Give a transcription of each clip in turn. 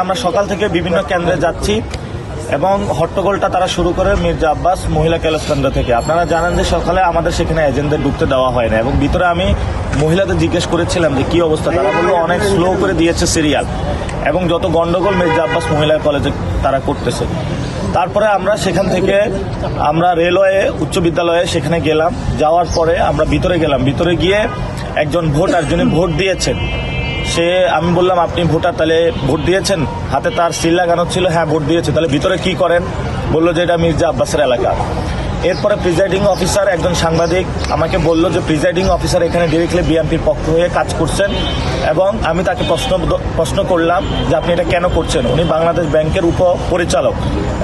আমরা সকাল থেকে বিভিন্ন কেন্দ্রে যাচ্ছি এবং হট্টগোলটা তারা শুরু করে মির্জা আব্বাস মহিলা ক্যালাস কেন্দ্র থেকে। আপনারা জানেন যে সকালে আমাদের সেখানে এজেন্টদের ঢুকতে দেওয়া হয় না এবং ভিতরে আমি মহিলাদের জিজ্ঞেস করেছিলাম যে কি অবস্থা। তারা বললো অনেক স্লো করে দিয়েছে সিরিয়াল এবং যত গন্ডগোল মির্জা আব্বাস মহিলা কলেজে তারা করতেছে। তারপরে আমরা সেখান থেকে রেলওয়ে উচ্চ বিদ্যালয়ে সেখানে গেলাম। যাওয়ার পরে আমরা ভিতরে গেলাম। ভিতরে গিয়ে একজন ভোটার যিনি ভোট দিয়েছেন আমি বললাম আপনি ভোটার, তাহলে ভোট দিয়েছেন? হাতে তার সিল লাগানো ছিল, হ্যাঁ ভোট দিয়েছে। তাহলে ভিতরে কি করেন? বললো যে এটা মির্জা আব্বাসের এলাকা। এরপরে প্রিজাইডিং অফিসার একজন সাংবাদিক আমাকে বলল যে প্রিজাইডিং অফিসার এখানে ডিরেক্টলি বিএনপির পক্ষ হয়ে কাজ করছেন এবং আমি তাকে প্রশ্ন করলাম যে আপনি এটা কেন করছেন। উনি বাংলাদেশ ব্যাংকের উপপরিচালক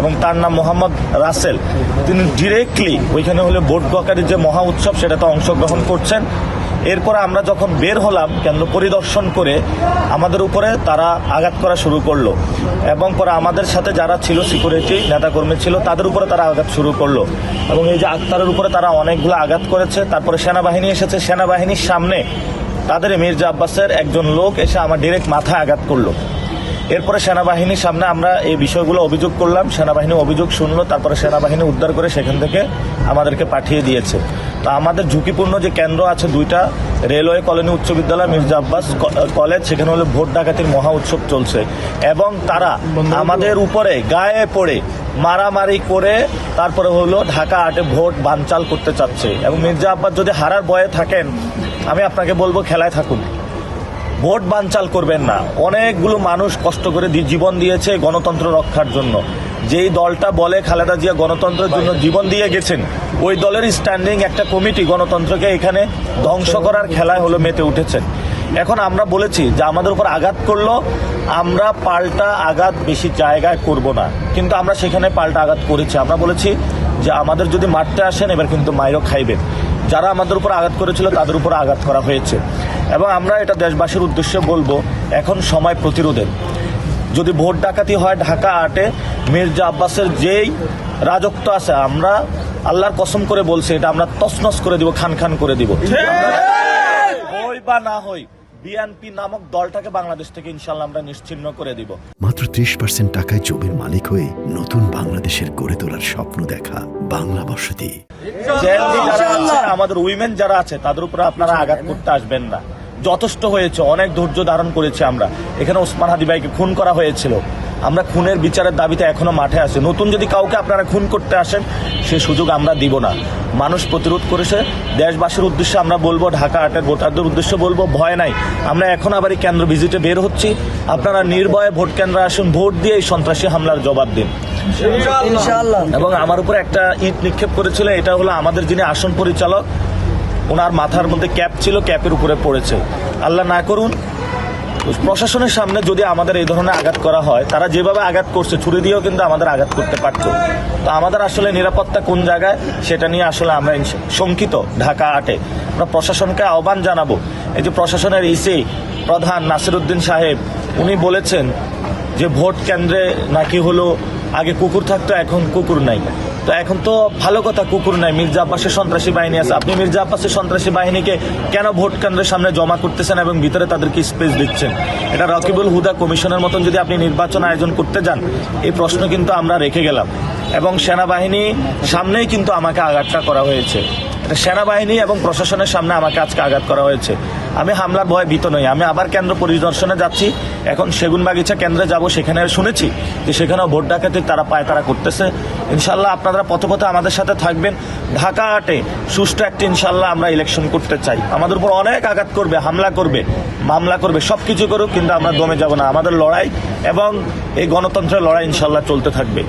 এবং তার নাম মোহাম্মদ রাসেল। তিনি ডিরেক্টলি ওইখানে হলে ভোট দরকারি যে মহা উৎসব সেটাতে অংশগ্রহণ করছেন। এরপরে আমরা যখন বের হলাম কেন্দ্র পরিদর্শন করে আমাদের উপরে তারা আঘাত করা শুরু করলো এবং পরে আমাদের সাথে যারা ছিল সিকিউরিটি নেতাকর্মী ছিল তাদের উপরে তারা আঘাত শুরু করলো এবং এই যে আক্তারের উপরে তারা অনেকগুলো আঘাত করেছে। তারপরে সেনাবাহিনী এসেছে, সেনাবাহিনীর সামনে তাদের মির্জা আব্বাসের একজন লোক এসে আমার ডিরেক্ট মাথায় আঘাত করলো। এরপরে সেনাবাহিনীর সামনে আমরা এই বিষয়গুলো অভিযোগ করলাম, সেনাবাহিনী অভিযোগ শুনলো, তারপরে সেনাবাহিনী উদ্ধার করে সেখান থেকে আমাদেরকে পাঠিয়ে দিয়েছে। তো আমাদের ঝুঁকিপূর্ণ যে কেন্দ্র আছে দুইটা, রেলওয়ে কলোনি উচ্চ বিদ্যালয়, মির্জা আব্বাস কলেজ, সেখানে হলো ভোট ডাকাতির মহা উৎসব চলছে এবং তারা আমাদের উপরে গায়ে পড়ে মারামারি করে তারপরে হলো ঢাকা 8-এ ভোট বানচাল করতে চাচ্ছে। এবং মির্জা আব্বাস যদি হারার ভয়ে থাকেন, আমি আপনাকে বলবো খেলায় থাকুন, ভোট বানচাল করবেন না। অনেকগুলো মানুষ কষ্ট করে জীবন দিয়েছে গণতন্ত্র রক্ষার জন্য। যেই দলটা বলে খালেদা জিয়া গণতন্ত্রের জন্য জীবন দিয়ে গেছেন, ওই দলের স্ট্যান্ডিং একটা কমিটি গণতন্ত্রকে এখানে ধ্বংস করার খেলায় হলো মেতে উঠেছেন। এখন আমরা বলেছি যে আমাদের উপর আঘাত করলো, আমরা পাল্টা আঘাত বেশি জায়গায় করব না, কিন্তু আমরা সেখানে পাল্টা আঘাত করেছি। আমরা বলেছি যে আমাদের যদি মারতে আসেন এবার কিন্তু মাইরও খাইবেন। যারা আমাদের উপর আঘাত করেছিল তাদের উপর আঘাত করা হয়েছে এবং আমরা এটা দেশবাসীর উদ্দেশ্যে বলবো, এখন সময় প্রতিরোধের। যদি ভোট ডাকাতি হয় ঢাকা 8-এ, মির্জা আব্বাসের যেই রাজত্ব আছে, আমরা আল্লাহর কসম করে বলছি এটা আমরা তছনছ করে দিব, খান খান করে দিব। হই বা না হই, বিএনপি নামক দলটাকে বাংলাদেশ থেকে ইনশাল্লাহ আমরা নিশ্চিহ্ন করে দিব। মাত্র 30% টাকায় জমির মালিক হয়ে নতুন বাংলাদেশের গড়ে তোলার স্বপ্ন দেখা বাংলা বসতি। আমাদের উইমেন যারা আছে তাদের উপরে আপনারা আঘাত করতে আসবেন না। যথেষ্ট হয়েছে, অনেক ধৈর্য ধারণ করেছে আমরা। এখানে ওসমান হাদি ভাইকে খুন করা হয়েছিল, আমরা খুনের বিচারের দাবিতে এখনো মাঠে আছে। নতুন যদি কাউকে আপনারা খুন করতে আসেন সে সুযোগ আমরা দিব না। মানুষ প্রতিরোধ করেছে। দেশবাসীর উদ্দেশ্যে আমরা বলবো, ঢাকা 8-এর ভোটারদের উদ্দেশ্যে বলবো, ভয় নাই। আমরা এখন আবার এই কেন্দ্র ভিজিটে বের হচ্ছি। আপনারা নির্ভয়ে ভোট কেন্দ্রে আসুন, ভোট দিয়ে এই সন্ত্রাসী হামলার জবাব দিন ইনশাআল্লাহ। এবং আমার উপরে একটা ইট নিক্ষেপ করেছিল, এটা হলো আমাদের যিনি আসন পরিচালক, ওনার মাথার মধ্যে ক্যাপ ছিল, ক্যাপের উপরে পড়েছে। আল্লাহ না করুন প্রশাসনের সামনে যদি আমাদের এই ধরনের আঘাত করা হয়, তারা যেভাবে আঘাত করছে ছুরি দিয়েও কিন্তু আমাদের আঘাত করতে পারত। তো আমাদের আসলে নিরাপত্তা কোন জায়গায় সেটা নিয়ে আসলে আমরা শঙ্কিত। ঢাকা 8-এ আমরা প্রশাসনকে আহ্বান জানাবো। এই যে প্রশাসনের ইসি প্রধান নাসিরউদ্দিন সাহেব, উনি বলেছেন যে ভোট কেন্দ্রে নাকি হলো আগে কুকুর থাকতো, এখন কুকুর নাই। তো এখন তো ভালো কথা, কুকুর নাই, মির্জা আব্বাসের সন্ত্রাসী বাহিনী আছে। আপনি মির্জা আব্বাসের সন্ত্রাসী বাহিনীকে কেন ভোট কেন্দ্রের সামনে জমা করতেছেন এবং ভিতরে তাদেরকে স্পেস দিচ্ছেন? এটা রকিবুল হুদা কমিশনের মতন যদি আপনি নির্বাচন আয়োজন করতে যান, এই প্রশ্ন কিন্তু আমরা রেখে গেলাম। এবং সেনাবাহিনী সামনেই কিন্তু আমাকে আঘাতটা করা হয়েছে। সেনাবাহিনী এবং প্রশাসনের সামনে আমাকে আজকে আঘাত করা হয়েছে। আমি হামলার ভয়ে ভীত নই। আমি আবার কেন্দ্র পরিদর্শনে যাচ্ছি, এখন সেগুনবাগিচা কেন্দ্রে যাব। সেখানে শুনেছি যে সেখানেও ভোট ডাকাতি তারা করতেছে। ইনশাল্লাহ আপনারা পথে পথে আমাদের সাথে থাকবেন। ঢাকা 8-এ সুষ্ঠু একটা ইনশাল্লাহ আমরা ইলেকশন করতে চাই। আমাদের উপর অনেক আঘাত করবে, হামলা করবে, মামলা করবে, সবকিছু করুক, কিন্তু আমরা দমে যাব না। আমাদের লড়াই এবং এই গণতন্ত্রের লড়াই ইনশাল্লাহ চলতে থাকবে।